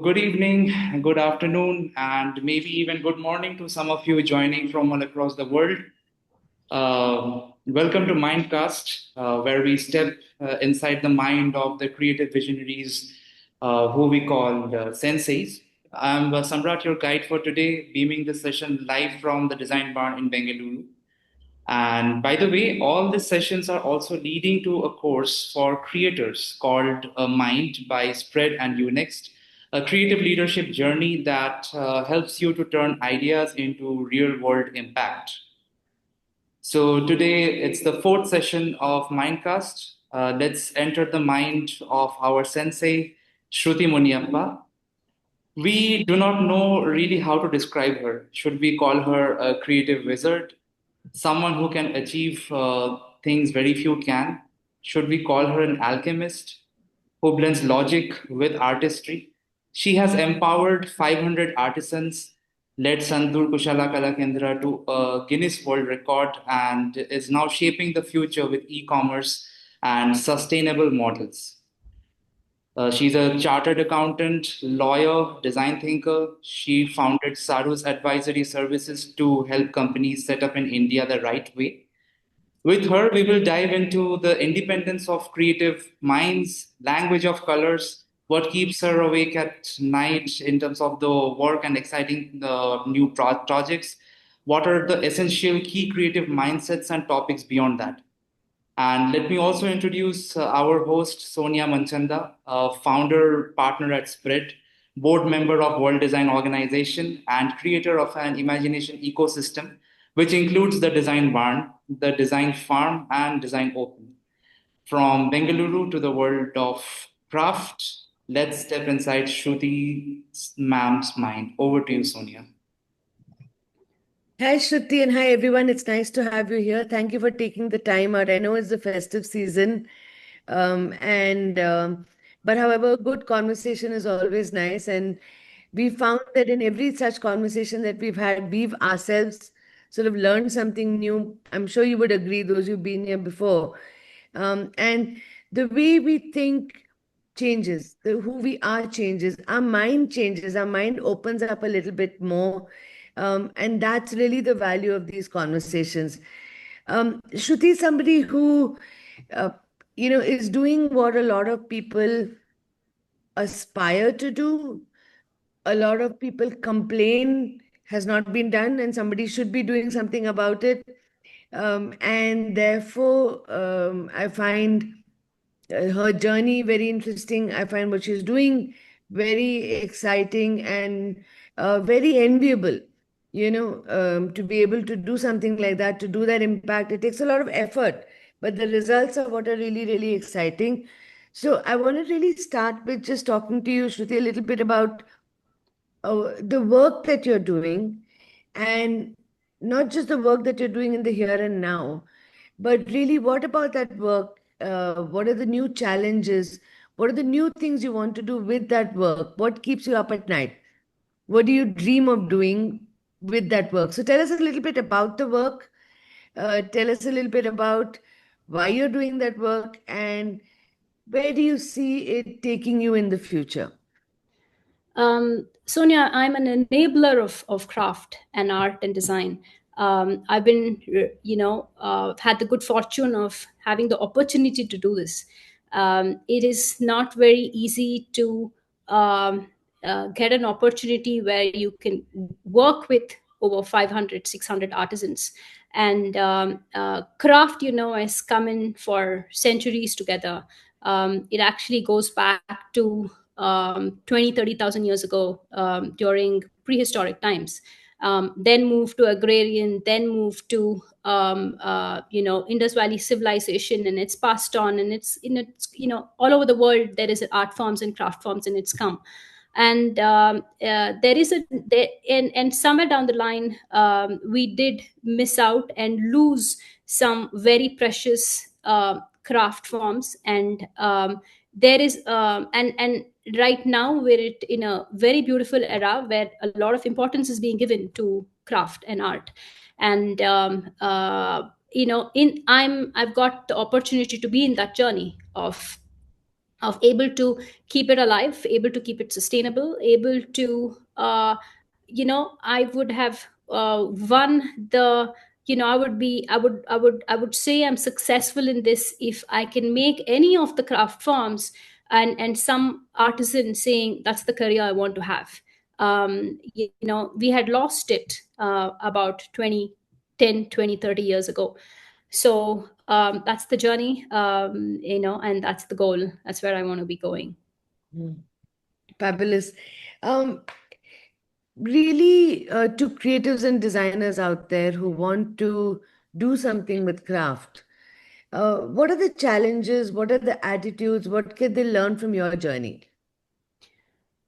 Good evening, good afternoon, and maybe even good morning to some of you joining from all across the world. Welcome to Mindcast, where we step inside the mind of the creative visionaries who we call senseis. I'm Samrat, your guide for today, beaming the session live from the Design Barn in Bengaluru. And by the way, all these sessions are also leading to a course for creators called Mind by Spread and Unext, a creative leadership journey that helps you to turn ideas into real world impact. So today it's the fourth session of Mindcast. Let's enter the mind of our sensei, Shruthi Muniyappa. We do not know really how to describe her. Should we call her a creative wizard? Someone who can achieve things very few can? Should we call her an alchemist who blends logic with artistry? She has empowered 500 artisans, led Sandur, Kushala, Kendra to a Guinness World Record, and is now shaping the future with e commerce and sustainable models. She's a chartered accountant, lawyer, design thinker. She founded Sarus Advisory Services to help companies set up in India the right way. With her, we will dive into the independence of creative minds, language of colors, what keeps her awake at night in terms of the work and exciting new projects. What are the essential key creative mindsets and topics beyond that? And let me also introduce our host, Sonia Manchanda, founder, partner at Spread, board member of World Design Organization, and creator of an imagination ecosystem, which includes the Design Barn, the Design Farm, and Design Open. From Bengaluru to the world of craft, let's step inside Shruti ma'am's mind. Over to you, Sonia. Hi, Shruthi, and hi, everyone. It's nice to have you here. Thank you for taking the time out. I know it's the festive season, and but however, good conversation is always nice. And we found that in every such conversation that we've had, we've ourselves sort of learned something new. I'm sure you would agree, those who've been here before. And the way we think changes, who we are changes, our mind changes, our mind opens up a little bit more. And that's really the value of these conversations. Shruti is somebody who, uh, is doing what a lot of people aspire to do. A lot of people complain has not been done, and somebody should be doing something about it. And therefore, I find her journey very interesting. I find what she's doing very exciting and very enviable. To be able to do something like that, to do that impact, it takes a lot of effort, but the results are what are really, really exciting. So I want to really start with just talking to you, Shruti, a little bit about the work that you're doing, and not just the work that you're doing in the here and now, but really what about that work? What are the new challenges? What are the new things you want to do with that work? What keeps you up at night? What do you dream of doing with that work? So tell us a little bit about the work. Tell us a little bit about why you're doing that work, and where do you see it taking you in the future? Sonia, I'm an enabler of craft and art and design. I've been, had the good fortune of having the opportunity to do this. It is not very easy to get an opportunity where you can work with over 500, 600 artisans. And craft, has come in for centuries together. It actually goes back to 20, 30,000 years ago, during prehistoric times. Then moved to agrarian, then moved to Indus Valley civilization, and it's passed on, and it's all over the world there is art forms and craft forms, and it's come. And there is and somewhere down the line, we did miss out and lose some very precious craft forms. And there is and right now we're in a very beautiful era where a lot of importance is being given to craft and art. And I've got the opportunity to be in that journey of able to keep it alive, able to keep it sustainable, able to I would have won the I would say I'm successful in this if I can make any of the craft forms and some artisan saying that's the career I want to have. We had lost it about 30 years ago. So that's the journey, and that's the goal. That's where I want to be going. Fabulous. Um, Really, to creatives and designers out there who want to do something with craft, what are the challenges? What are the attitudes? What can they learn from your journey?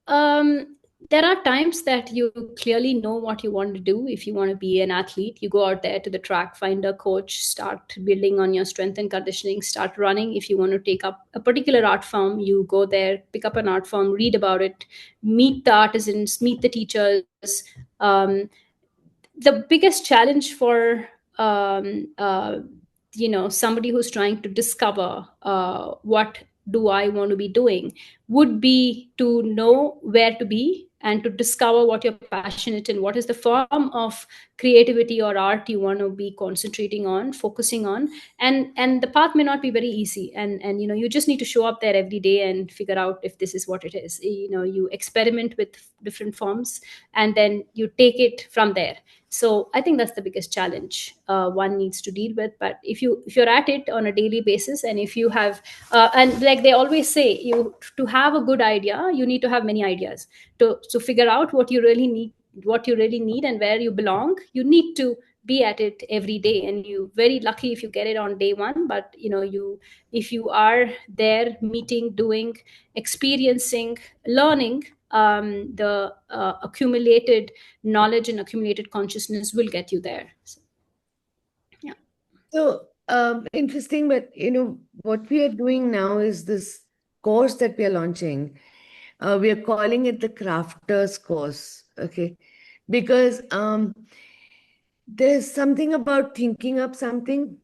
Um, there are times that you clearly know what you want to do. If you want to be an athlete, you go out there to the track, find a coach, start building on your strength and conditioning, start running. If you want to take up a particular art form, you go there, pick up an art form, read about it, meet the artisans, meet the teachers. Um, the biggest challenge for somebody who's trying to discover what do I want to be doing would be to know where to be and to discover what you're passionate in, what is the form of creativity or art you want to be concentrating on, focusing on. And the path may not be very easy, and you just need to show up there every day and figure out if this is what it is. You experiment with different forms and then you take it from there. So I think that's the biggest challenge one needs to deal with. But if you're at it on a daily basis, and if you have and like they always say, you to have a good idea, you need to have many ideas. To figure out what you really need and where you belong, you need to be at it every day. And you very lucky if you get it on day one. But if you are there meeting, doing, experiencing, learning, the accumulated knowledge and accumulated consciousness will get you there. So, yeah. So interesting, but what we are doing now is this course that we are launching. We are calling it the Crafters course, okay? Because there's something about thinking up something,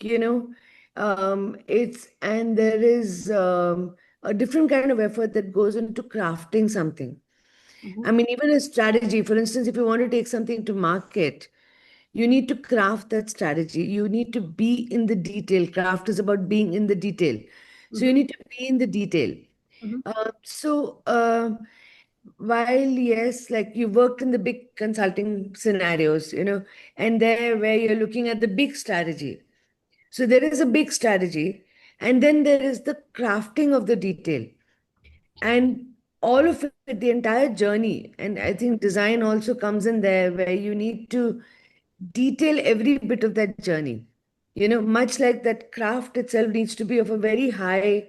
you know, and there is a different kind of effort that goes into crafting something. I mean, even a strategy, for instance, if you want to take something to market, you need to craft that strategy. You need to be in the detail. Craft is about being in the detail. So you need to be in the detail. So while yes, like you worked in the big consulting scenarios, and there where you're looking at the big strategy. So there is a big strategy, and then there is the crafting of the detail. And all of it, the entire journey, and I think design also comes in there where you need to detail every bit of that journey. Much like that craft itself needs to be of a very high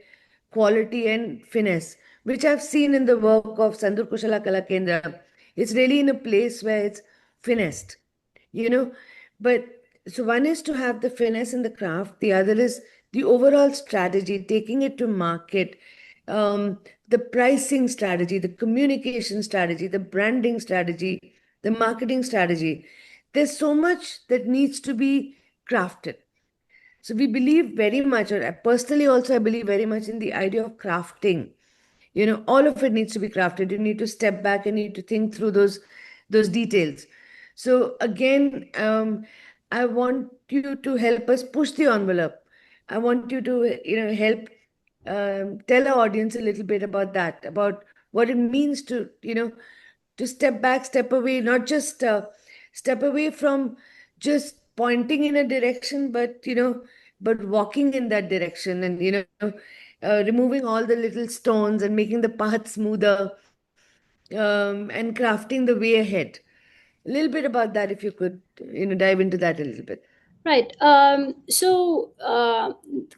quality and finesse, which I've seen in the work of Sandur Kushala Kala Kendra. It's really in a place where it's finessed, you know. But so one is to have the finesse in the craft, the other is the overall strategy, taking it to market, the pricing strategy, the communication strategy, the branding strategy, the marketing strategy. There's so much that needs to be crafted. So we believe very much, or personally also, I believe very much in the idea of crafting. All of it needs to be crafted. You need to step back and you need to think through those details. So again, I want you to help us push the envelope. I want you to, help tell our audience a little bit about that, about what it means to, to step back, step away, not just step away from just pointing in a direction, but walking in that direction, and removing all the little stones and making the path smoother, and crafting the way ahead. A little bit about that, if you could, dive into that a little bit. Right. So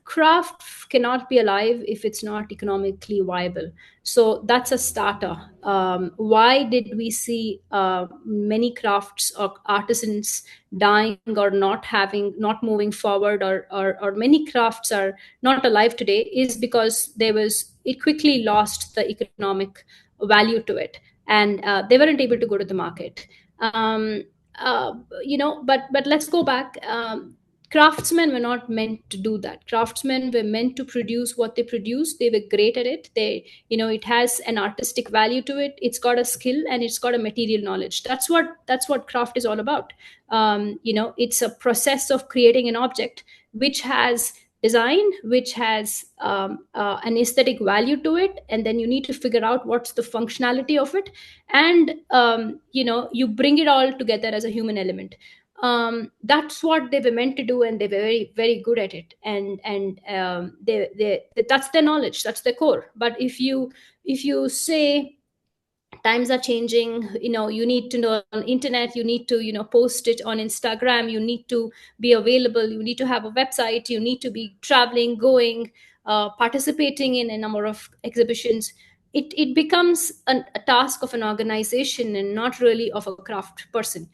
craft cannot be alive if it's not economically viable. So that's a starter. Why did we see many crafts or artisans dying or not moving forward, or many crafts are not alive today? Is because it quickly lost the economic value to it, and they weren't able to go to the market. But let's go back. Craftsmen were not meant to do that. Craftsmen were meant to produce what they produce. They were great at it. It has an artistic value to it. It's got a skill and it's got a material knowledge. That's what craft is all about. It's a process of creating an object which has design, which has an aesthetic value to it, and then you need to figure out what's the functionality of it, and you bring it all together as a human element. That's what they were meant to do, and they were very, very good at it. And that's their knowledge, that's their core. But if you say times are changing, you need to know on internet, you need to post it on Instagram, you need to be available, you need to have a website, you need to be traveling, going, participating in a number of exhibitions, it becomes a task of an organization and not really of a craft person.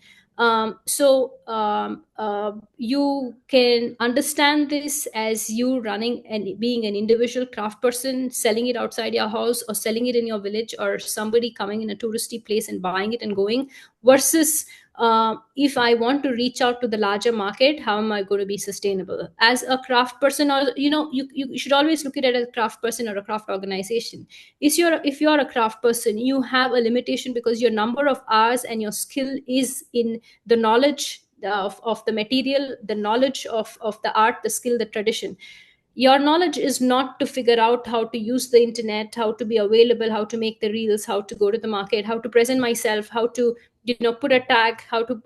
You can understand this as you running and being an individual craft person, selling it outside your house or selling it in your village, or somebody coming in a touristy place and buying it and going, versus if I want to reach out to the larger market, how am I going to be sustainable as a craft person? Or you should always look at it as a craft person or a craft organization. If you're a craft person, you have a limitation because your number of hours and your skill is in the knowledge of the material, the knowledge of the art, the skill, the tradition. Your knowledge is not to figure out how to use the internet, how to be available, how to make the reels, how to go to the market, how to present myself, how to put a tag, how to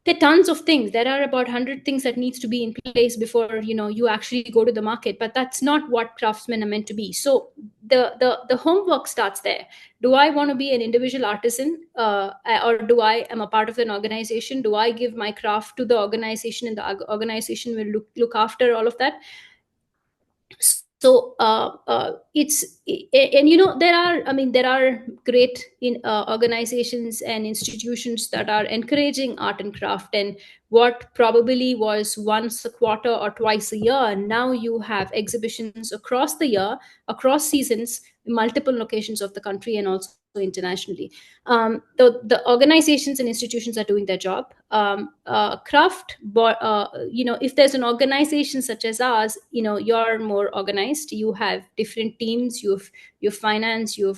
there are tons of things. There are about 100 things that needs to be in place before you actually go to the market. But that's not what craftsmen are meant to be. So the homework starts there. Do I want to be an individual artisan, or do I am a part of an organization? Do I give my craft to the organization, and the organization will look after all of that? So there are great organizations and institutions that are encouraging art and craft, and what probably was once a quarter or twice a year, now you have exhibitions across the year, across seasons, in multiple locations of the country and also internationally. The organizations and institutions are doing their job. If there's an organization such as ours, you're more organized. You have different teams. You have finance. You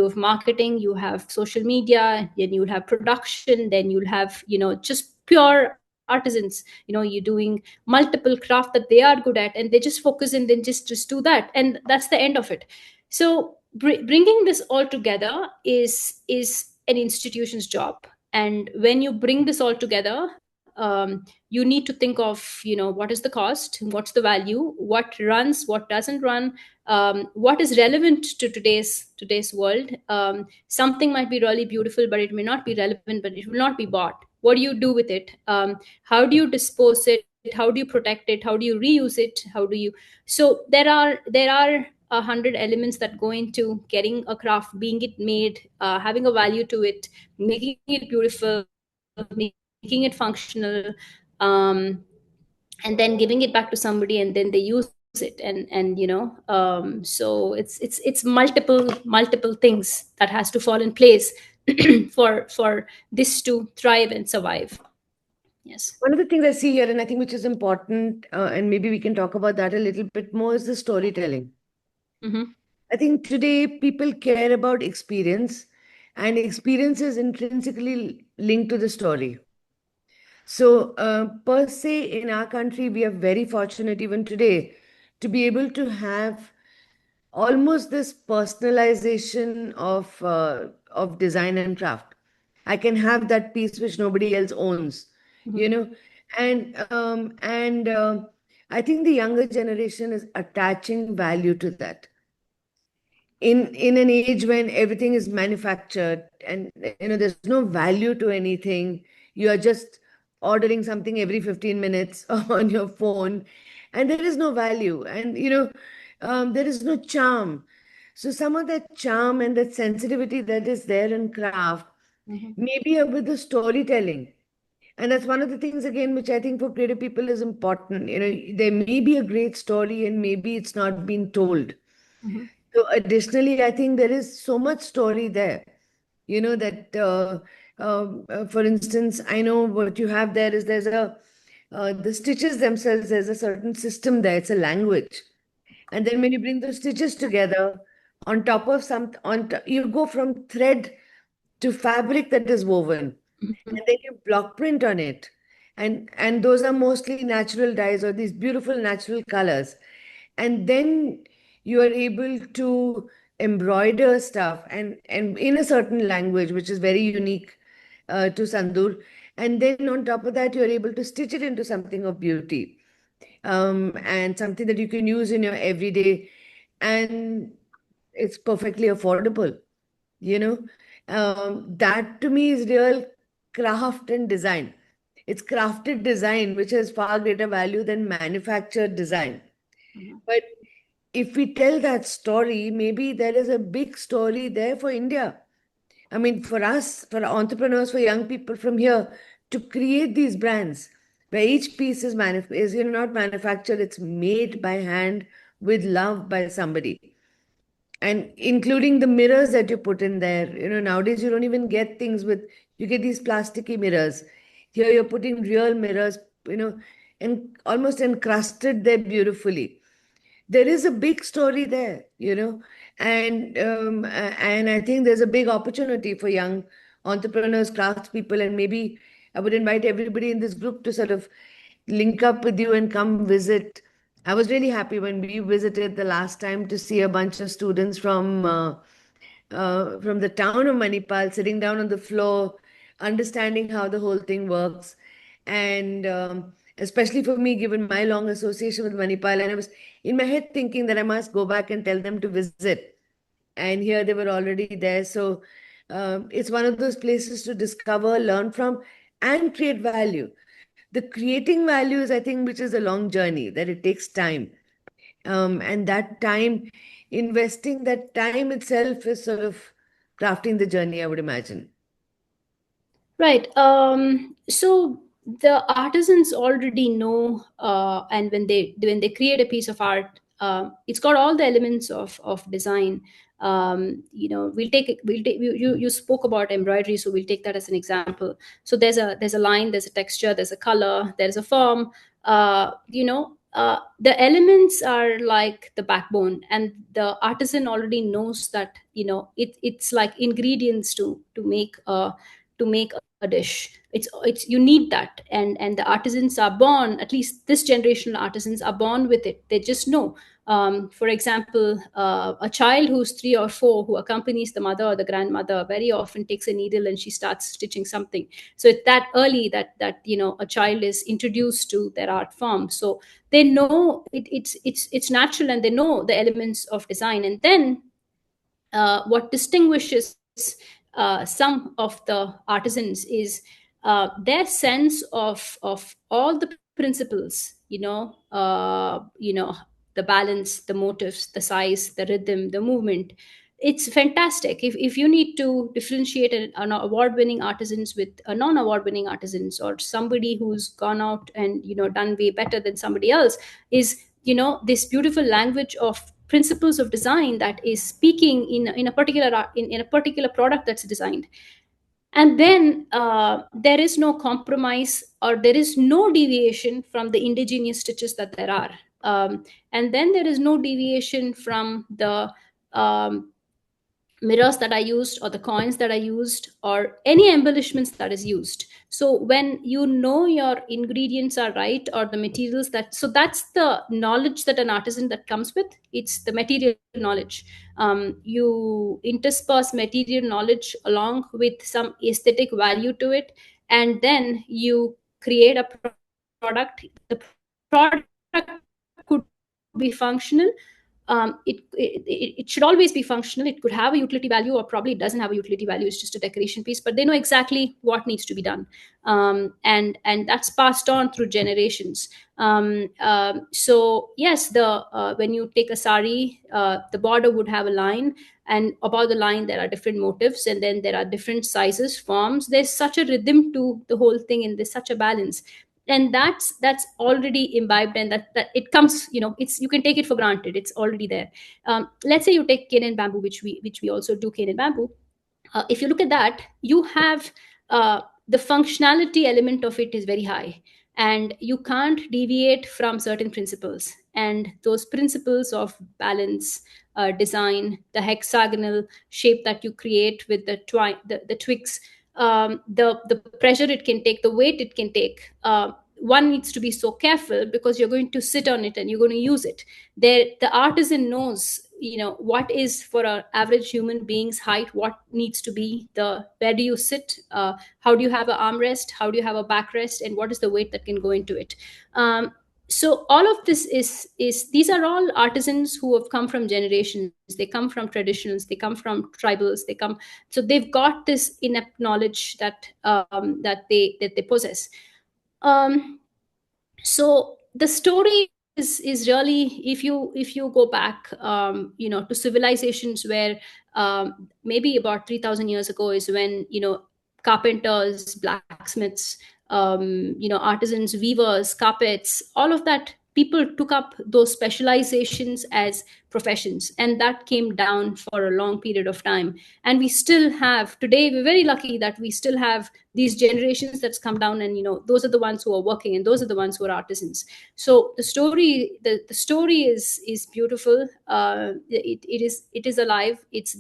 have marketing. You have social media. Then you'll have production. Then you'll have just pure artisans. You're doing multiple craft that they are good at, and they just focus and then just do that, and that's the end of it. So bringing this all together is an institution's job. And when you bring this all together, you need to think of what is the cost, what's the value, what runs, what doesn't run, what is relevant to today's world. Something might be really beautiful, but it may not be relevant, but it will not be bought. What do you do with it? How do you dispose it? How do you protect it? How do you reuse it? So there are 100 elements that go into getting a craft, being it made, having a value to it, making it beautiful, making it functional, and then giving it back to somebody, and then they use it. So it's multiple things that has to fall in place for this to thrive and survive. Yes. One of the things I see here, and I think which is important, and maybe we can talk about that a little bit more, is the storytelling. Mm-hmm. I think today people care about experience, and experience is intrinsically linked to the story. So, per se, in our country, we are very fortunate even today to be able to have almost this personalization of design and craft. I can have that piece which nobody else owns, Mm-hmm. and I think the younger generation is attaching value to that. In an age when everything is manufactured and there's no value to anything, you are just ordering something every 15 minutes on your phone, and there is no value, and there is no charm. So some of that charm and that sensitivity that is there in craft, Mm-hmm. maybe with the storytelling. And that's one of the things, again, which I think for creative people is important. There may be a great story and maybe it's not been told. Mm-hmm. So additionally, I think there is so much story there. That, for instance, I know what you have there is there's the stitches themselves, there's a certain system there, it's a language. And then when you bring those stitches together on top of you go from thread to fabric that is woven, and then you block print on it. And those are mostly natural dyes or these beautiful natural colors. And then you are able to embroider stuff and in a certain language, which is very unique to Sandur. And then on top of that, you're able to stitch it into something of beauty, and something that you can use in your everyday, and it's perfectly affordable, you know. That to me is real craft and design. It's crafted design, which has far greater value than manufactured design. But if we tell that story, maybe there is a big story there for India. I mean, for us, for entrepreneurs, for young people from here to create these brands where each piece is not manufactured, it's made by hand with love by somebody. And including the mirrors that you put in there. Nowadays you don't even get things with, you get these plasticky mirrors. Here you're putting real mirrors, and almost encrusted there beautifully. There is a big story there, and I think there's a big opportunity for young entrepreneurs, craftspeople, and maybe I would invite everybody in this group to sort of link up with you and come visit. I was really happy when we visited the last time to see a bunch of students from the town of Manipal sitting down on the floor, understanding how the whole thing works. And especially for me, given my long association with Manipal, and I was in my head thinking that I must go back and tell them to visit. And here they were already there. So it's one of those places to discover, learn from, and create value. The creating value is, I think, which is a long journey, that it takes time. And that time, investing that time itself is sort of crafting the journey, I would imagine. Right. So the artisans already know, and when they create a piece of art, it's got all the elements of design. You spoke about embroidery, so we'll take that as an example. So there's a line, there's a texture, there's a color, there's a form. The elements are like the backbone, and the artisan already knows that it's like ingredients to make a dish. It's you need that, and the artisans are born, at least this generational artisans are born with it. They just know. For example, a child who's 3 or 4 who accompanies the mother or the grandmother very often takes a needle and she starts stitching something. So it's that early that a child is introduced to their art form. So they know it's natural, and they know the elements of design. And then what distinguishes some of the artisans is their sense of all the principles, the balance, the motifs, the size, the rhythm, the movement. It's fantastic. If you need to differentiate an award-winning artisans with a non-award-winning artisans, or somebody who's gone out and done way better than somebody else, is this beautiful language of principles of design that is speaking in a particular in a particular product that's designed. And then there is no compromise, or there is no deviation from the indigenous stitches that there are. And then there is no deviation from the mirrors that I used, or the coins that I used, or any embellishments that is used. So when your ingredients are right, or the materials that's the knowledge that an artisan that comes with. It's the material knowledge. You intersperse material knowledge along with some aesthetic value to it, and then you create a product. The product could be functional. It should always be functional. It could have a utility value, or probably it doesn't have a utility value. It's just a decoration piece, but they know exactly what needs to be done, and that's passed on through generations. So yes, when you take a sari, the border would have a line, and above the line there are different motifs, and then there are different sizes, forms. There's such a rhythm to the whole thing, and there's such a balance. And that's already imbibed, and that it comes, it's, you can take it for granted, it's already there. Let's say you take cane and bamboo, which we also do, cane and bamboo. If you look at that, you have the functionality element of it is very high, and you can't deviate from certain principles. And those principles of balance, design, the hexagonal shape that you create with the twigs, the pressure it can take, the weight it can take. One needs to be so careful because you're going to sit on it and you're going to use it. The artisan knows, what is for an average human being's height, what needs to be the where do you sit, how do you have an armrest, how do you have a backrest, and what is the weight that can go into it. So all of this is these are all artisans who have come from generations. They come from traditions, they come from tribals, so they've got this inept knowledge that they possess. um, so the story is really, if you go back, to civilizations where, maybe about 3,000 years ago is when, carpenters, blacksmiths, artisans, weavers, carpets, all of that, people took up those specializations as professions, and that came down for a long period of time. And we still have today, we're very lucky that we still have these generations that's come down, and those are the ones who are working, and those are the ones who are artisans. So the story is beautiful. It is alive, it's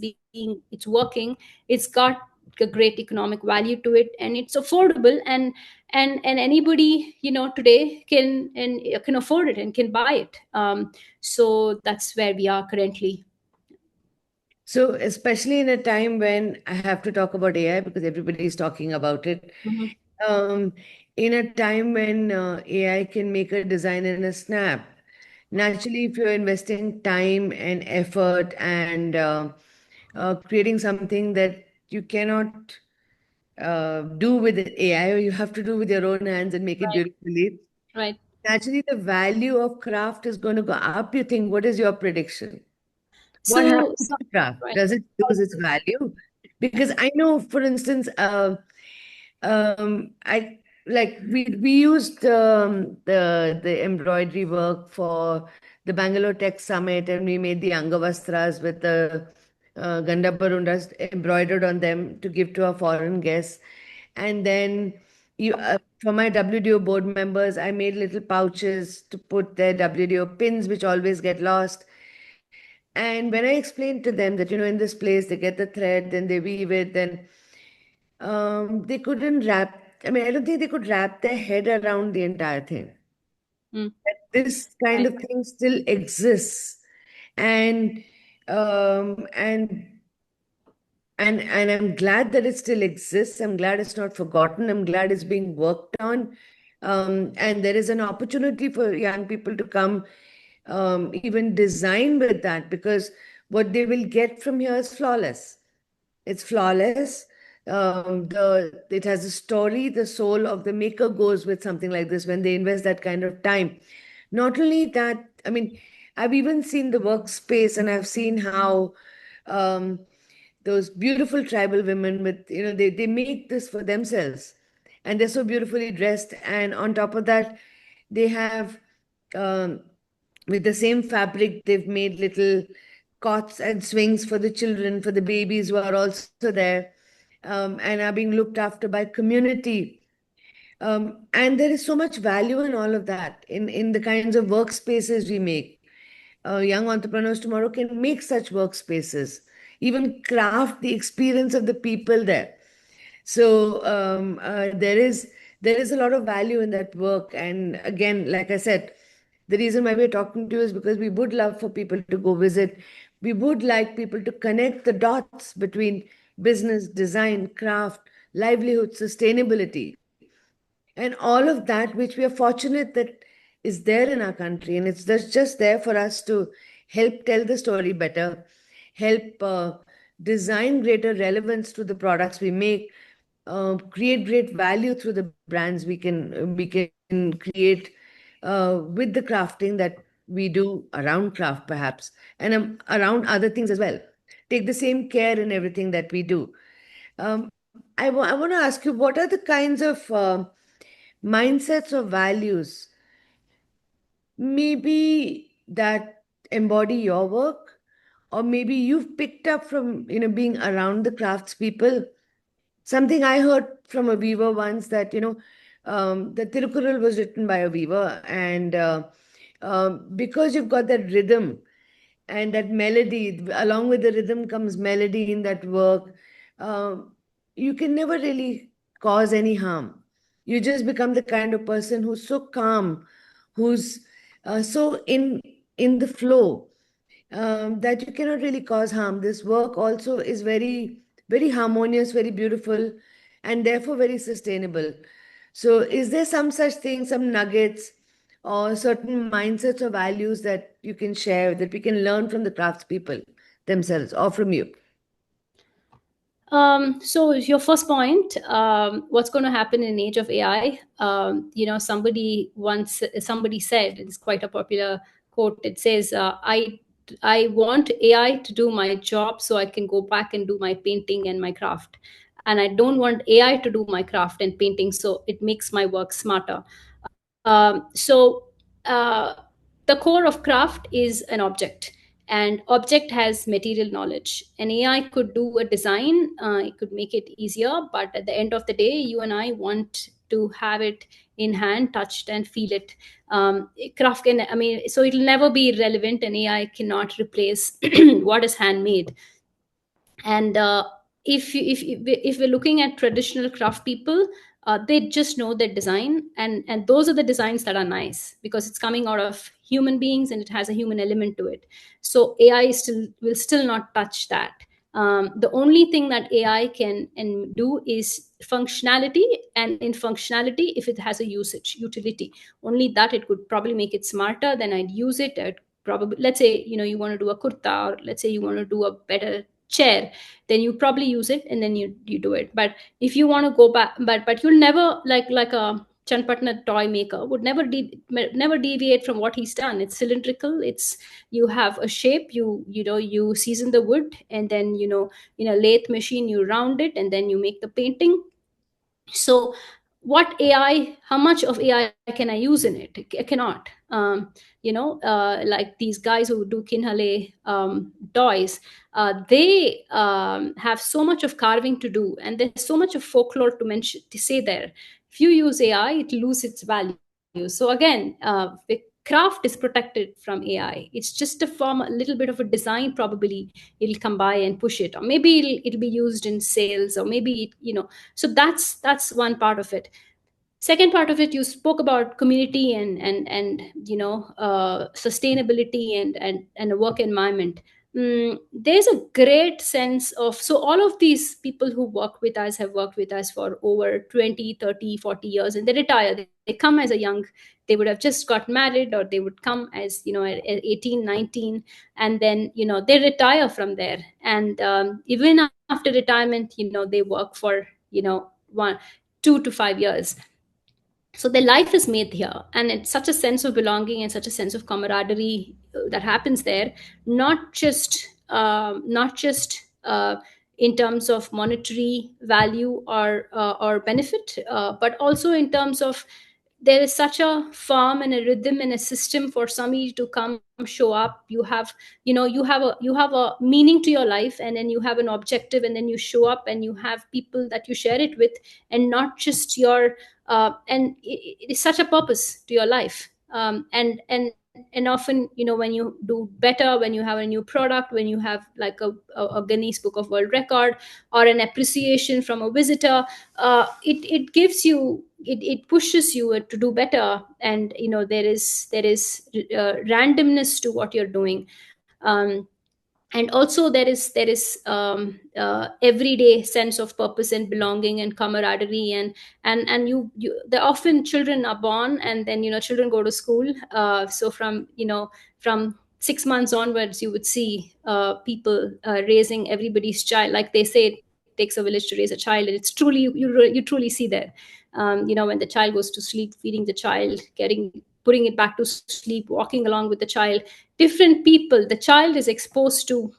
working, it's got a great economic value to it, and it's affordable, and anybody today can afford it and can buy it. So that's where we are currently. So, especially in a time when I have to talk about AI because everybody is talking about it, um, in a time when AI can make a design in a snap, naturally, if you're investing time and effort and creating something that you cannot do with AI, or you have to do with your own hands and make it Right. beautifully, Right. naturally, the value of craft is going to go up. You think, what is your prediction? What So, happens to craft? right. Does it lose its value? Because I know, for instance, I like we used the embroidery work for the Bangalore Tech Summit, and we made the Angavastras with the Ganda Barundas embroidered on them to give to our foreign guests. And then for my WDO board members, I made little pouches to put their WDO pins, which always get lost. And when I explained to them that, in this place, they get the thread, then they weave it, then they couldn't wrap, I mean, I don't think they could wrap their head around the entire thing. Mm. That this kind Right. of thing still exists. And um, and and I'm glad that it still exists. I'm glad it's not forgotten. I'm glad it's being worked on. And there is an opportunity for young people to come, even design with that, because what they will get from here is flawless. It's flawless. It has a story. The soul of the maker goes with something like this when they invest that kind of time. Not only that, I mean, I've even seen the workspace, and I've seen how um, those beautiful tribal women with, they make this for themselves, and they're so beautifully dressed. And on top of that, they have um, with the same fabric, they've made little cots and swings for the children, for the babies who are also there, and are being looked after by community. And there is so much value in all of that, in the kinds of workspaces we make. Young entrepreneurs tomorrow can make such workspaces, even craft the experience of the people there. So there is a lot of value in that work. And again, like I said, the reason why we're talking to you is because we would love for people to go visit. We would like people to connect the dots between business, design, craft, livelihood, sustainability, and all of that, which we are fortunate that is there in our country. And it's just there for us to help tell the story better, help design greater relevance to the products we make, create great value through the brands we can create with the crafting that we do around craft, perhaps, and around other things as well. Take the same care in everything that we do. I want to ask you, what are the kinds of mindsets or values maybe that embody your work, or maybe you've picked up from being around the crafts people? Something I heard from a weaver once, that the Tirukural was written by a weaver, and because you've got that rhythm and that melody, along with the rhythm comes melody in that work, you can never really cause any harm. You just become the kind of person who's so calm, who's so in the flow, that you cannot really cause harm. This work also is very, very harmonious, very beautiful, and therefore very sustainable. So, is there some such thing, some nuggets, or certain mindsets or values that you can share that we can learn from the craftspeople themselves or from you? So your first point, what's going to happen in age of AI? Somebody said, it's quite a popular quote. It says, I want AI to do my job so I can go back and do my painting and my craft, and I don't want AI to do my craft and painting, so it makes my work smarter. So the core of craft is an object, and object has material knowledge. An AI could do a design, it could make it easier, but at the end of the day, you and I want to have it in hand, touched, and feel it. Craft can, I mean, so it'll never be relevant. An AI cannot replace what is handmade. And if we're looking at traditional craft people, they just know their design, and those are the designs that are nice because it's coming out of human beings and it has a human element to it. So AI will still not touch that. The only thing that AI can and do is functionality, and in functionality, if it has a utility, only that it could probably make it smarter. Then I'd use it. I'd probably, let's say, you want to do a kurta, or let's say you want to do a better chair, then you probably use it and then you do it. But if you want to go back, but you'll never, like a Chanpatna toy maker would never deviate from what he's done. It's cylindrical. It's, you have a shape, you season the wood, and then in a lathe machine you round it, and then you make the painting. So how much of AI can I use in it? I cannot. Like these guys who do Kinhale toys, they have so much of carving to do, and there's so much of folklore to say there. If you use AI, it loses its value. So again, the craft is protected from AI. It's just a form, a little bit of a design. Probably it'll come by and push it, or maybe it'll be used in sales, or maybe so that's one part of it. Second part of it, you spoke about community and sustainability and a work environment. There's a great sense of, so all of these people who work with us have worked with us for over 20, 30, 40 years, and they retire. They come as a young, they would have just got married, or they would come as at 18, 19, and then they retire from there. And even after retirement, they work for 2 to 5 years. So their life is made here, and it's such a sense of belonging and such a sense of camaraderie that happens there. Not just in terms of monetary value or benefit, but also in terms of, there is such a form and a rhythm and a system for somebody to come, show up. You have a meaning to your life, and then you have an objective, and then you show up, and you have people that you share it with, and not just your and it is such a purpose to your life. And often, when you do better, when you have a new product, when you have like a Guinness Book of World Record, or an appreciation from a visitor, it gives you, it pushes you to do better. And there is randomness to what you're doing. And also there is everyday sense of purpose and belonging and camaraderie. And the often children are born, and then children go to school. So from 6 months onwards, you would see people raising everybody's child. Like they say, it takes a village to raise a child, and it's truly, you truly see that. When the child goes to sleep, feeding the child, putting it back to sleep, walking along with the child, different people, the child is exposed to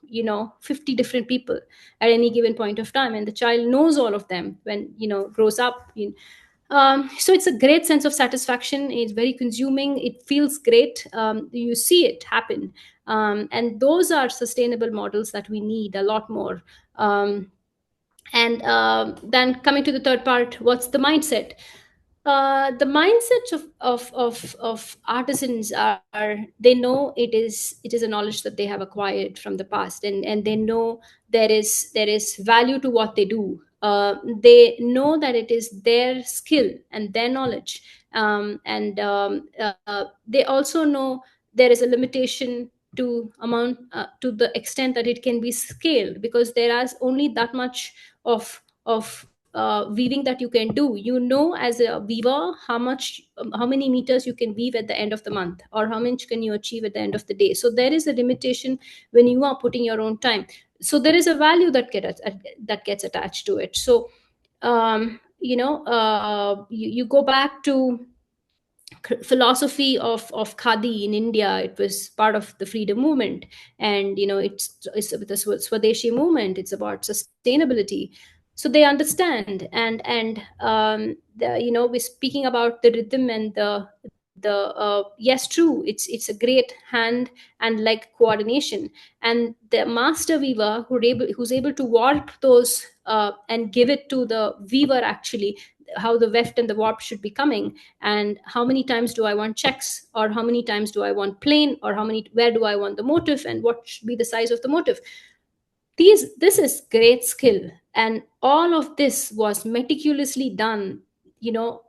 50 different people at any given point of time, and the child knows all of them when grows up. So it's a great sense of satisfaction. It's very consuming. It feels great. You see it happen. And those are sustainable models that we need a lot more. And then coming to the third part, what's the mindset? The mindset of artisans are, they know it is a knowledge that they have acquired from the past, and they know there is value to what they do. They know that it is their skill and their knowledge, and they also know there is a limitation to the extent that it can be scaled, because there is only that much of weaving that you can do. You know, as a weaver, how many meters you can weave at the end of the month, or how much can you achieve at the end of the day. So there is a limitation when you are putting your own time. So there is a value that gets attached to it. So you go back to philosophy of khadi in India. It was part of the freedom movement, and it's the Swadeshi movement. It's about sustainability. So they understand, and we're speaking about the rhythm and the yes, true. It's a great hand and leg coordination, and the master weaver who's able to warp those and give it to the weaver, actually, how the weft and the warp should be coming, and how many times do I want checks, or how many times do I want plain, or where do I want the motif, and what should be the size of the motif. This is great skill, and all of this was meticulously done, you know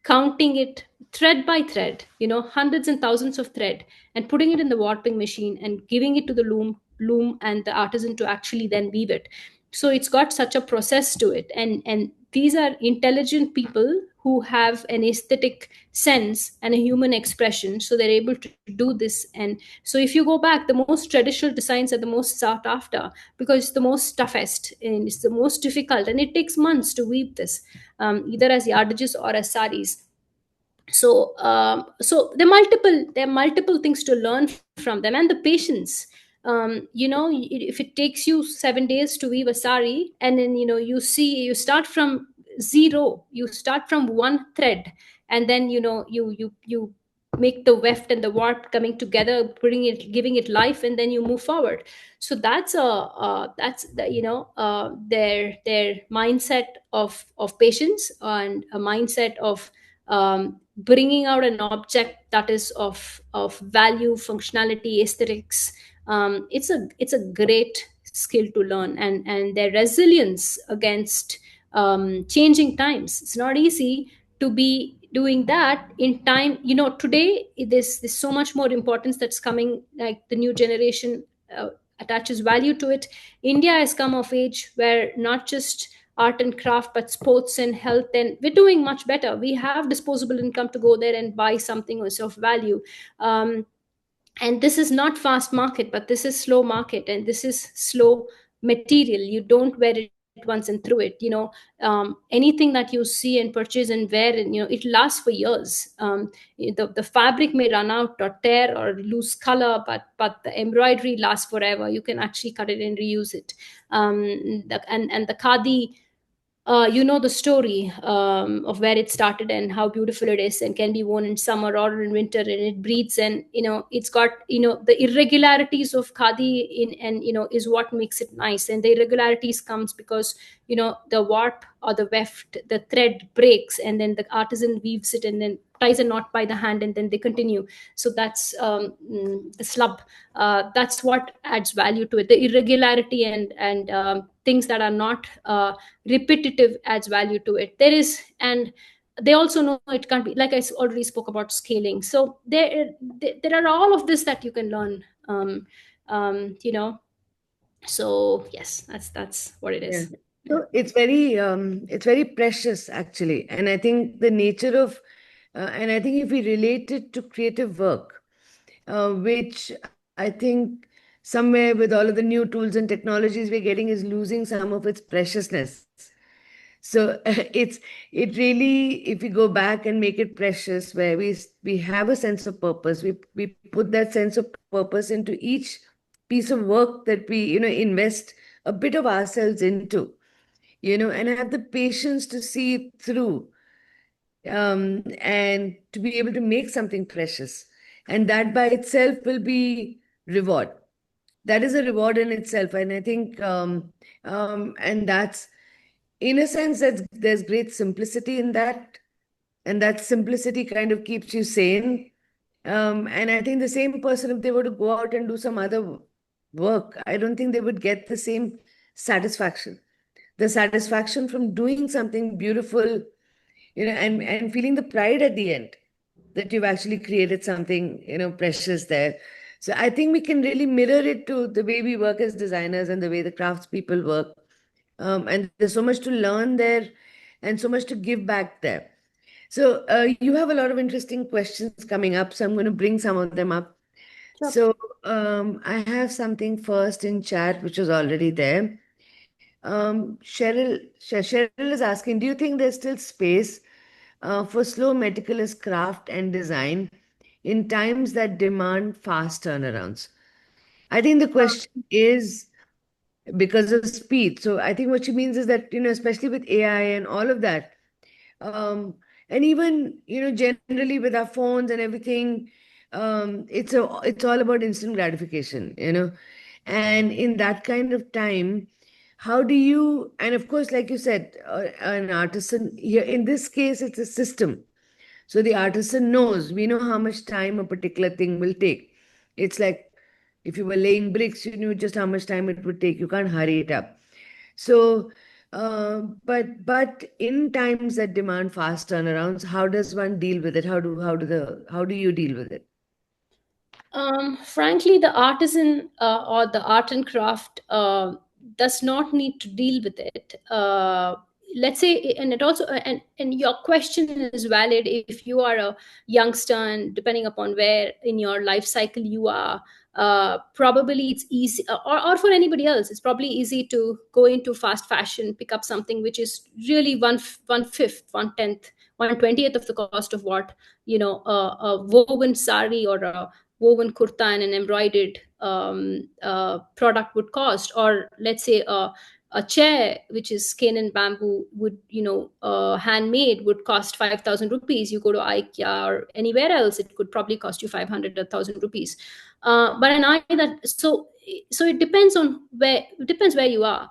counting it thread by thread, hundreds and thousands of thread, and putting it in the warping machine and giving it to the loom and the artisan to actually then weave it. So it's got such a process to it, and these are intelligent people who have an aesthetic sense and a human expression, so they're able to do this. And so if you go back, the most traditional designs are the most sought after, because it's the most toughest and it's the most difficult, and it takes months to weave this, either as yardages or as saris. So there are multiple things to learn from them, and the patience. If it takes you 7 days to weave a sari, and then you start from zero, you start from one thread, and then you make the weft and the warp coming together, giving it life, and then you move forward. So that's their mindset of patience, and a mindset of bringing out an object that is of value, functionality, aesthetics. It's a great skill to learn, and their resilience against changing times. It's not easy to be doing that in time. Today there's so much more importance that's coming, like the new generation attaches value to it. India has come of age where not just art and craft, but sports and health, and we're doing much better. We have disposable income to go there and buy something of value. And this is not fast market, but this is slow market, and this is slow material. You don't wear it once and throw it. Anything that you see and purchase and wear, and it lasts for years. The fabric may run out or tear or lose color, but the embroidery lasts forever. You can actually cut it and reuse it. And the khadi, the story of where it started and how beautiful it is, and can be worn in summer or in winter, and it breathes. And it's got the irregularities of khadi in, and is what makes it nice. And the irregularities comes because the warp or the weft, the thread breaks, and then the artisan weaves it and then ties a knot by the hand, and then they continue. So that's the slub. That's what adds value to it. The irregularity and things that are not repetitive adds value to it. And they also know it can't be, like I already spoke about scaling. So there are all of this that you can learn. So yes, that's what it is. Yeah. So it's very precious actually, and I think the nature of, and I think if we relate it to creative work, which I think somewhere with all of the new tools and technologies we're getting is losing some of its preciousness. So it really, if we go back and make it precious, where we have a sense of purpose, we put that sense of purpose into each piece of work that we invest a bit of ourselves into, and have the patience to see it through, and to be able to make something precious, and that by itself will be reward. That is a reward in itself, and I think and that's, in a sense, there's great simplicity in that, And that simplicity kind of keeps you sane. And I think the same person, if they were to go out and do some other work, I don't think they would get the same satisfaction. The satisfaction from doing something beautiful, and feeling the pride at the end that you've actually created something, precious there. So I think we can really mirror it to the way we work as designers and the way the craftspeople work. And there's so much to learn there and so much to give back there. So you have a lot of interesting questions coming up. So I'm going to bring some of them up. Sure. So I have something first in chat, which was already there. Cheryl is asking, do you think there's still space for slow, meticulous craft and design in times that demand fast turnarounds? I think the question is because of speed. So I think what she means is that, especially with AI and all of that, and even, generally with our phones and everything, it's all about instant gratification, and in that kind of time, how do you, and of course, like you said, an artisan here, in this case, it's a system. So the artisan knows, we know how much time a particular thing will take. It's like if you were laying bricks, you knew just how much time it would take. You can't hurry it up. So, but in times that demand fast turnarounds, how does one deal with it? How do you deal with it? Frankly, the artisan or the art and craft does not need to deal with it. Let's say, and it also, and your question is valid if you are a youngster, and depending upon where in your life cycle you are, probably it's easy, or for anybody else, it's probably easy to go into fast fashion, pick up something which is really one fifth, 1/10, 1/20th of the cost of what a woven sari or a woven kurta and an embroidered product would cost. Or let's say a chair which is cane and bamboo would handmade would cost 5,000 rupees. You go to IKEA or anywhere else, it could probably cost you 500 or 1,000 rupees. But an eye that so it depends on where you are.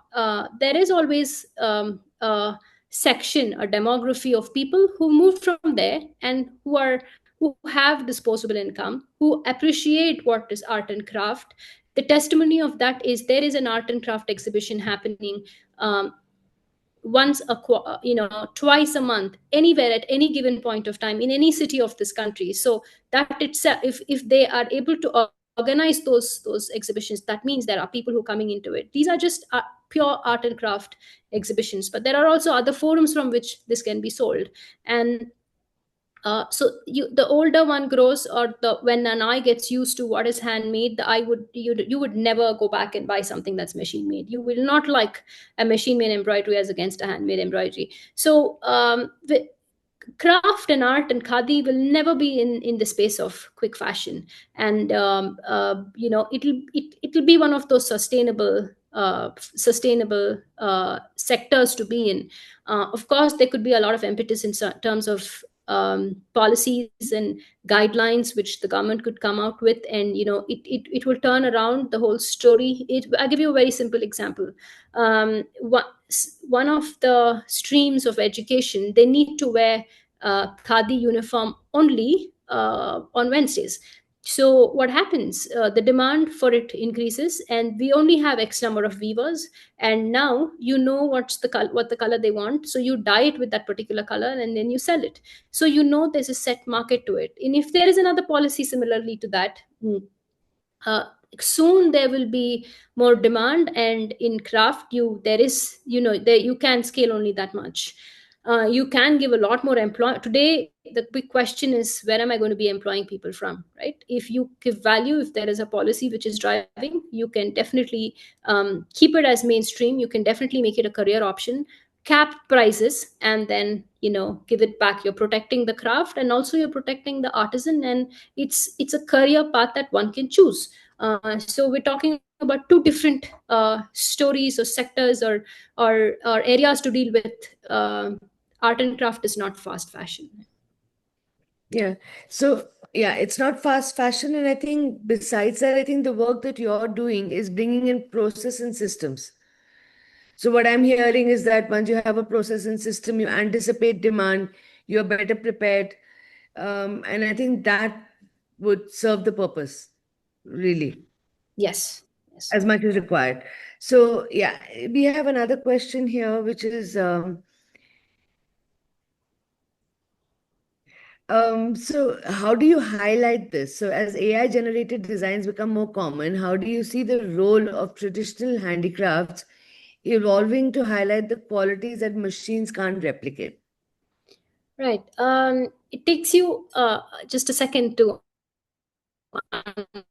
There is always a section, a demography of people who moved from there and who have disposable income, who appreciate what is art and craft. The testimony of that is there is an art and craft exhibition happening twice a month, anywhere at any given point of time in any city of this country. So that itself, if they are able to organize those exhibitions, that means there are people who are coming into it. These are just pure art and craft exhibitions, but there are also other forums from which this can be sold. And the older one grows, or when an eye gets used to what is handmade, the eye you would never go back and buy something that's machine made. You will not like a machine made embroidery as against a handmade embroidery. So the craft and art and khadi will never be in the space of quick fashion, and it'll be one of those sustainable sectors to be in. Of course, there could be a lot of impetus in terms of policies and guidelines which the government could come out with, and it will turn around the whole story. I'll give you a very simple example. One of the streams of education, they need to wear khadi uniform only on Wednesdays. So what happens? The demand for it increases, and we only have X number of weavers. And now what the color they want, so you dye it with that particular color, and then you sell it. So there's a set market to it. And if there is another policy similarly to that, soon there will be more demand. And in craft, you can scale only that much. You can give a lot more employment. Today, the big question is, where am I going to be employing people from, right? If you give value, if there is a policy which is driving, you can definitely keep it as mainstream. You can definitely make it a career option, cap prices, and then give it back. You're protecting the craft, and also you're protecting the artisan, and it's a career path that one can choose. So we're talking about two different stories or sectors or areas to deal with. Art and craft is not fast fashion. Yeah. So, yeah, it's not fast fashion. And I think besides that, I think the work that you're doing is bringing in process and systems. So what I'm hearing is that once you have a process and system, you anticipate demand, you're better prepared. And I think that would serve the purpose, really, Yes. as much as required. So, yeah, we have another question here, which is so how do you highlight this? So, as AI generated designs become more common, how do you see the role of traditional handicrafts evolving to highlight the qualities that machines can't replicate? Right. It takes you just a second to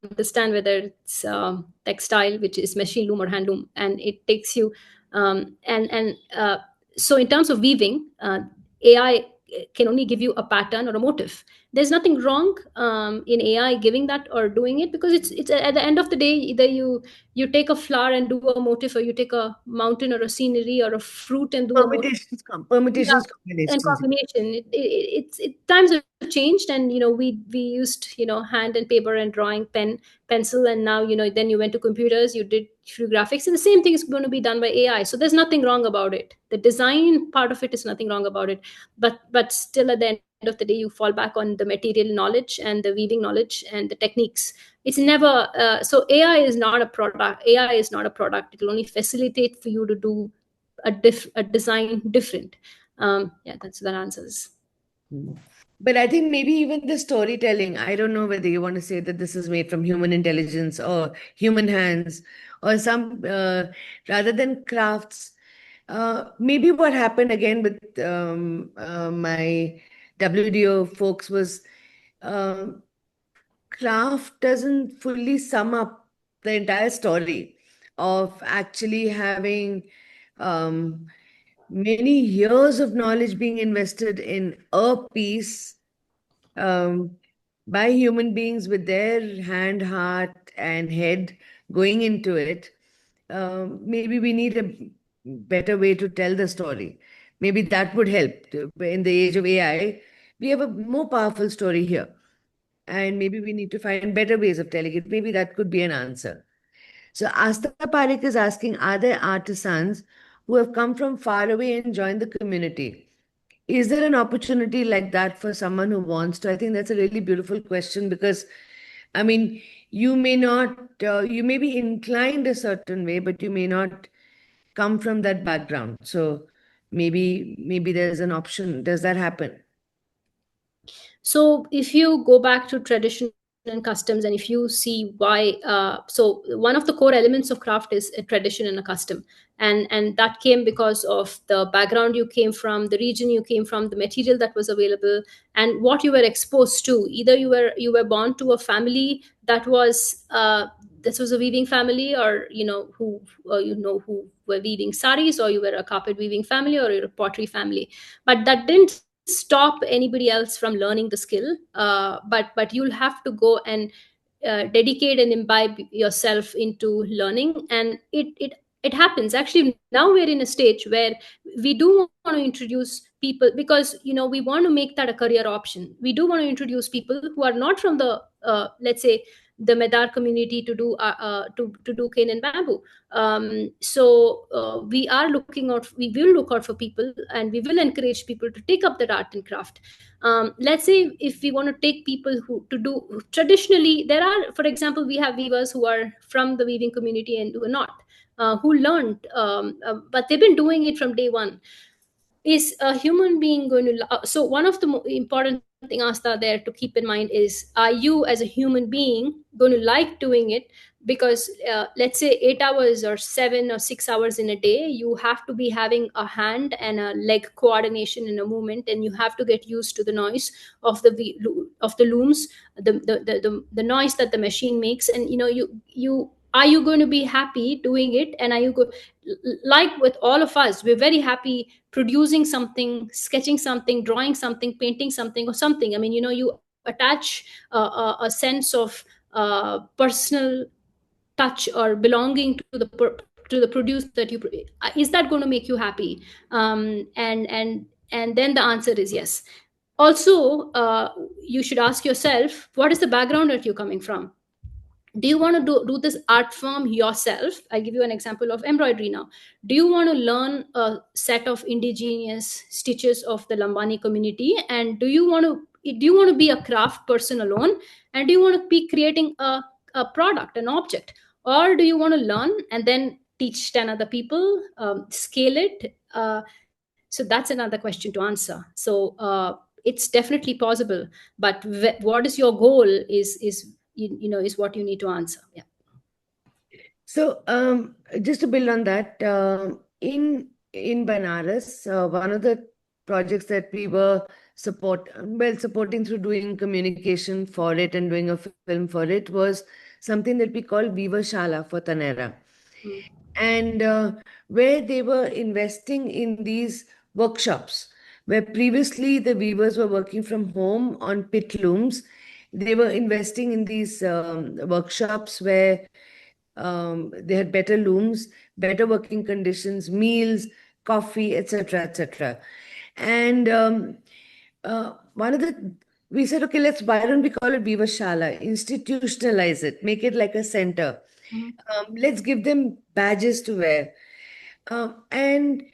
understand whether it's textile, which is machine loom or handloom, and it takes you and so in terms of weaving, AI can only give you a pattern or a motif. There's nothing wrong in AI giving that or doing it, because it's at the end of the day, either you take a flower and do a motif, or you take a mountain or a scenery or a fruit and do a motif. Permutations, And combinations. combination, times have changed, and we used hand and paper and drawing, pencil, and now then you went to computers, you did through graphics, and the same thing is going to be done by AI. So there's nothing wrong about it. The design part of it is nothing wrong about it, but still at the end of the day, you fall back on the material knowledge and the weaving knowledge and the techniques. It's never so AI is not a product. AI is not a product. It will only facilitate for you to do a design different. Yeah, that answers. But I think maybe even the storytelling, I don't know whether you want to say that this is made from human intelligence or human hands or some, rather than crafts. Maybe what happened again with my WDO folks was um craft doesn't fully sum up the entire story of actually having um, many years of knowledge being invested in a piece um, by human beings with their hand, heart, and head going into it. Maybe we need a better way to tell the story. Maybe that would help. In the age of AI, we have a more powerful story here. And maybe we need to find better ways of telling it. Maybe that could be an answer. So Asta Parekh is asking, are there artisans who have come from far away and joined the community? Is there an opportunity like that for someone who wants to? I think that's a really beautiful question because, I mean, you may not, you may be inclined a certain way, but you may not come from that background. So maybe there's an option. Does that happen? So if you go back to tradition and customs, and if you see why, so one of the core elements of craft is a tradition and a custom, and that came because of the background you came from, the region you came from, the material that was available, and what you were exposed to. Either you were born to a family that was this was a weaving family, or who were weaving saris, or you were a carpet weaving family, or you're a pottery family, but that didn't stop anybody else from learning the skill. But you'll have to go and dedicate and imbibe yourself into learning, and it happens. Actually, now we're in a stage where we do want to introduce people, because we want to make that a career option. We do want to introduce people who are not from the let's say the Medar community to do cane and bamboo. We will look out for people, and we will encourage people to take up that art and craft. Let's say if we want to take people who to do traditionally, there are, for example, we have weavers who are from the weaving community and who are not, who learned, but they've been doing it from day one. Is a human being going to so one of the important thing, Asta, there to keep in mind is, are you as a human being going to like doing it? Because let's say 8 hours or 7 or 6 hours in a day, you have to be having a hand and a leg coordination in a movement, and you have to get used to the noise of the looms, the noise that the machine makes. And you are you going to be happy doing it? And are you like with all of us, we're very happy producing something, sketching something, drawing something, painting something, or something. I mean, you attach a sense of personal touch or belonging to the produce that you is that going to make you happy? And then the answer is yes. Also, you should ask yourself, what is the background that you're coming from? Do you want to do this art form yourself? I give you an example of embroidery now. Do you want to learn a set of indigenous stitches of the Lambani community, and do you want to be a craft person alone, and do you want to be creating a product, an object, or do you want to learn and then teach 10 other people, scale it? So that's another question to answer. So it's definitely possible, but what is your goal is is what you need to answer. Yeah. So just to build on that, in Banaras, one of the projects that we were supporting through doing communication for it and doing a film for it was something that we call Viva Shala for Tanera. And where they were investing in these workshops, where previously the weavers were working from home on pit looms, they were investing in these workshops where they had better looms, better working conditions, meals, coffee, etc., etc. And one of the we said, okay, why don't we call it Viva Shala, institutionalize it, make it like a center. Let's give them badges to wear. And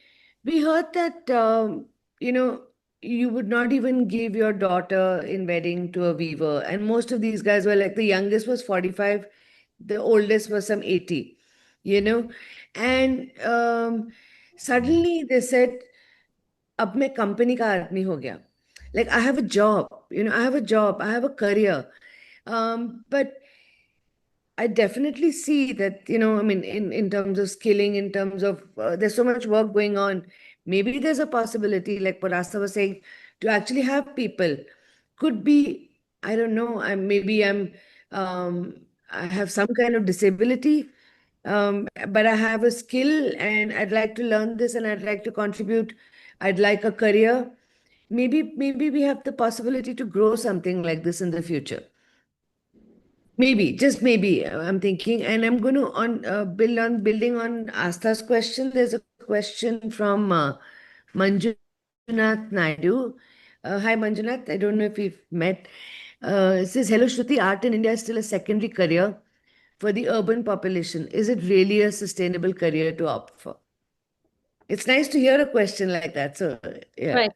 we heard that, you would not even give your daughter in wedding to a weaver. And most of these guys were like, the youngest was 45, the oldest was some 80, you know. And suddenly they said, अब मैं company का आदमी हो गया. Like, I have a job, I have a job, I have a career. But I definitely see that, I mean, in terms of skilling, in terms of there's so much work going on. Maybe there's a possibility, like what Asta was saying, to actually have people. Could be, I don't know, I have some kind of disability, but I have a skill and I'd like to learn this and I'd like to contribute. I'd like a career. Maybe we have the possibility to grow something like this in the future. Maybe, just maybe, I'm thinking, and I'm going to building on Asta's question. There's a question from Manjunath Naidu. Hi, Manjunath. I don't know if we've met. It says, hello, Shruti. Art in India is still a secondary career for the urban population. Is it really a sustainable career to opt for? It's nice to hear a question like that. So, yeah. Right.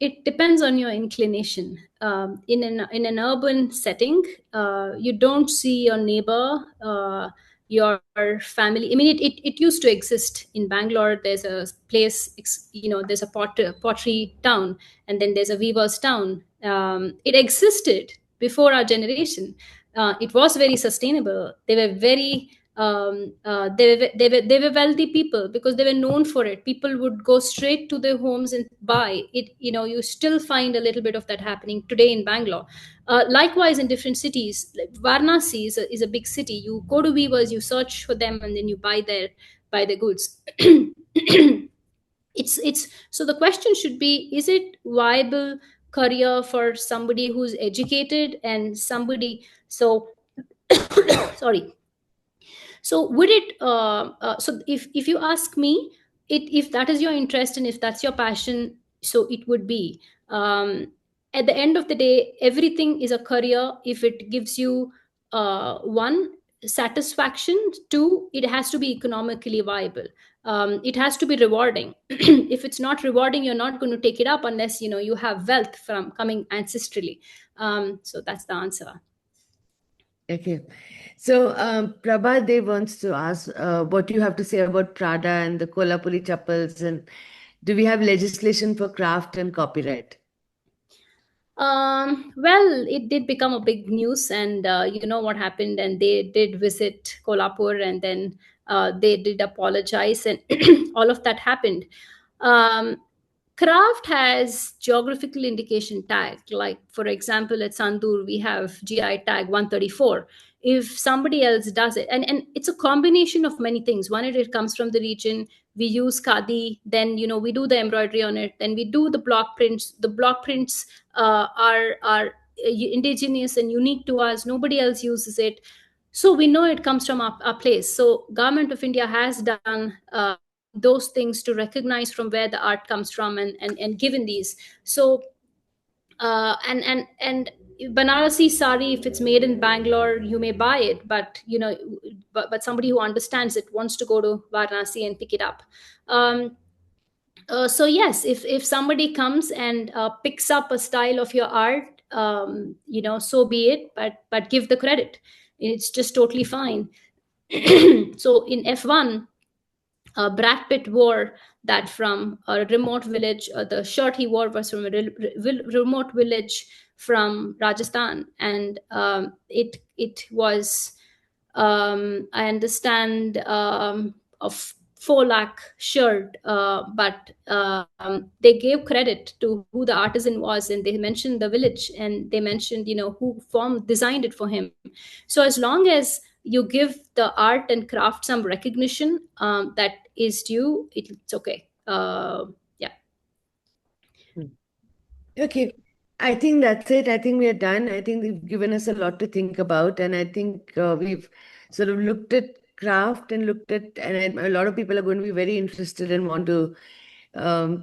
It depends on your inclination. In an urban setting, you don't see your neighbor, your family. I mean, it used to exist in Bangalore. There's a place, there's a pottery town, and then there's a weaver's town. It existed before our generation. It was very sustainable. They were very they were wealthy people because they were known for it. People would go straight to their homes and buy it. You still find a little bit of that happening today in Bangalore. Likewise, in different cities, like Varanasi is a big city. You go to weavers, you search for them, and then you buy their goods. It's so the question should be: is it viable career for somebody who's educated and somebody so sorry. So would it so if you ask me, if that is your interest and if that's your passion, so it would be, at the end of the day, everything is a career if it gives you one, satisfaction, two, it has to be economically viable. It has to be rewarding. If it's not rewarding, you're not going to take it up unless you have wealth from coming ancestrally. So that's the answer. Okay. So, Prabha Dev wants to ask what you have to say about Prada and the Kolhapuri chappals, and do we have legislation for craft and copyright? Well, it did become a big news, and you know what happened, and they did visit Kolhapur, and then they did apologize, and all of that happened. Um, Craft has geographical indication tag. Like, for example, at Sandur, we have GI tag 134. If somebody else does it, and it's a combination of many things. One, it comes from the region. We use khadi, then we do the embroidery on it, then we do the block prints. The block prints are indigenous and unique to us. Nobody else uses it. So we know it comes from our place. So Government of India has done those things to recognize from where the art comes from and given these. So and Banarasi sari, if it's made in Bangalore, you may buy it, but but somebody who understands it wants to go to Varanasi and pick it up. So yes, if somebody comes and picks up a style of your art, so be it. But give the credit. It's just totally fine. So in F1, Brad Pitt wore that from a remote village. The shirt he wore was from a remote village from Rajasthan, and it was, I understand, a 4 lakh shirt, but they gave credit to who the artisan was, and they mentioned the village, and they mentioned who designed it for him. So as long as you give the art and craft some recognition that is due, it's okay. Yeah. Okay. I think that's it. I think we are done. I think they've given us a lot to think about. And I think we've sort of looked at craft and and a lot of people are going to be very interested and want to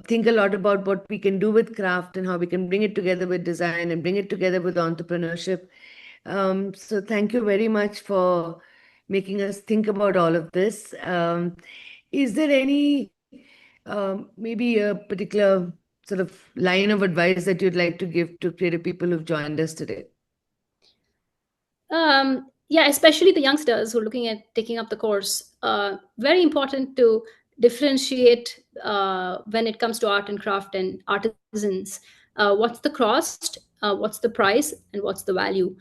think a lot about what we can do with craft and how we can bring it together with design and bring it together with entrepreneurship. So thank you very much for making us think about all of this. Is there any maybe a particular sort of line of advice that you'd like to give to creative people who've joined us today? Yeah, especially the youngsters who are looking at taking up the course. Very important to differentiate when it comes to art and craft and artisans. What's the cost? What's the price? And what's the value?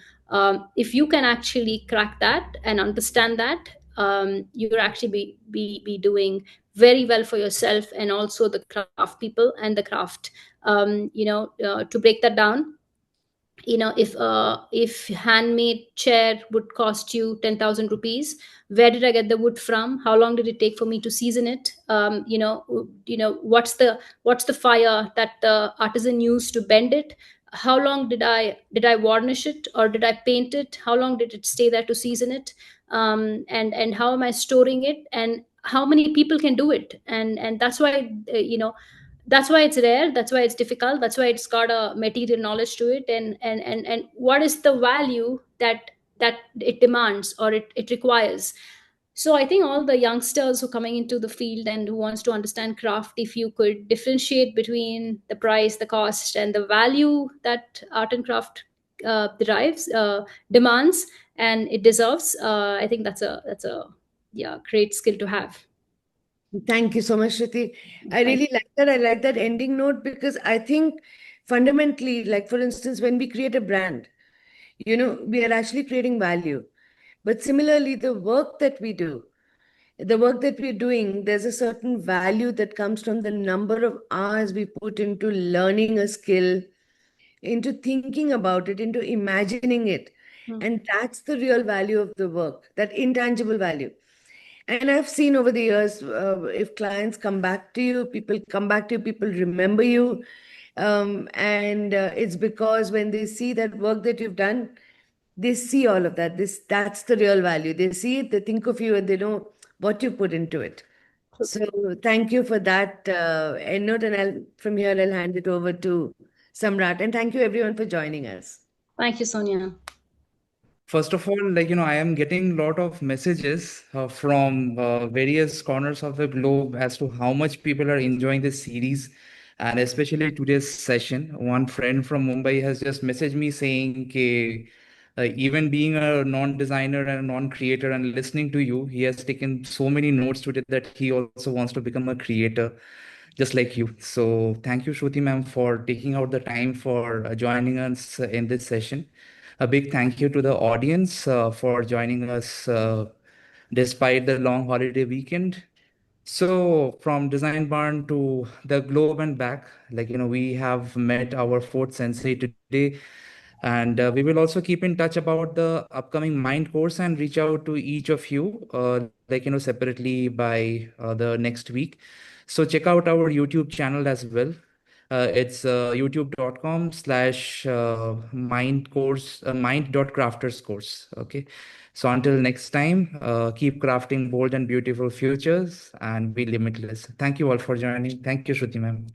If you can actually crack that and understand that, you're actually be doing very well for yourself and also the craft people and the craft. To break that down, if handmade chair would cost you 10,000 rupees, where did I get the wood from? How long did it take for me to season it? What's the fire that the artisan used to bend it? How long did I varnish it, or did I paint it? How long did it stay there to season it? And how am I storing it, and how many people can do it? And that's why, that's why it's rare, that's why it's difficult, that's why it's got a material knowledge to it, and what is the value that it demands, or it requires. So I think all the youngsters who are coming into the field and who wants to understand craft, if you could differentiate between the price, the cost, and the value that art and craft demands, and it deserves, I think that's a yeah, great skill to have. Thank you so much, Shruti. I really like that. I like that ending note because I think fundamentally, like for instance, when we create a brand, we are actually creating value. But similarly, the work that we're doing, there's a certain value that comes from the number of hours we put into learning a skill, into thinking about it, into imagining it. And that's the real value of the work, that intangible value. And I've seen over the years, if clients come back to you, people remember you. And it's because when they see that work that you've done, they see all of that. That's the real value. They see it, they think of you, and they know what you put into it. So thank you for that end note. And from here, I'll hand it over to Samrat. And thank you everyone for joining us. Thank you, Sonia. First of all, I am getting a lot of messages from various corners of the globe as to how much people are enjoying this series, and especially today's session. One friend from Mumbai has just messaged me saying, even being a non-designer and a non-creator and listening to you, he has taken so many notes today that he also wants to become a creator, just like you. So thank you, Shruti ma'am, for taking out the time for joining us in this session. A big thank you to the audience for joining us despite the long holiday weekend. So from Design Barn to the globe and back, we have met our fourth sensei today. And we will also keep in touch about the upcoming Mind course and reach out to each of you, separately by the next week. So check out our YouTube channel as well. It's youtube.com/mind course, mind.crafters course. Okay. So until next time, keep crafting bold and beautiful futures and be limitless. Thank you all for joining. Thank you, Shruti ma'am.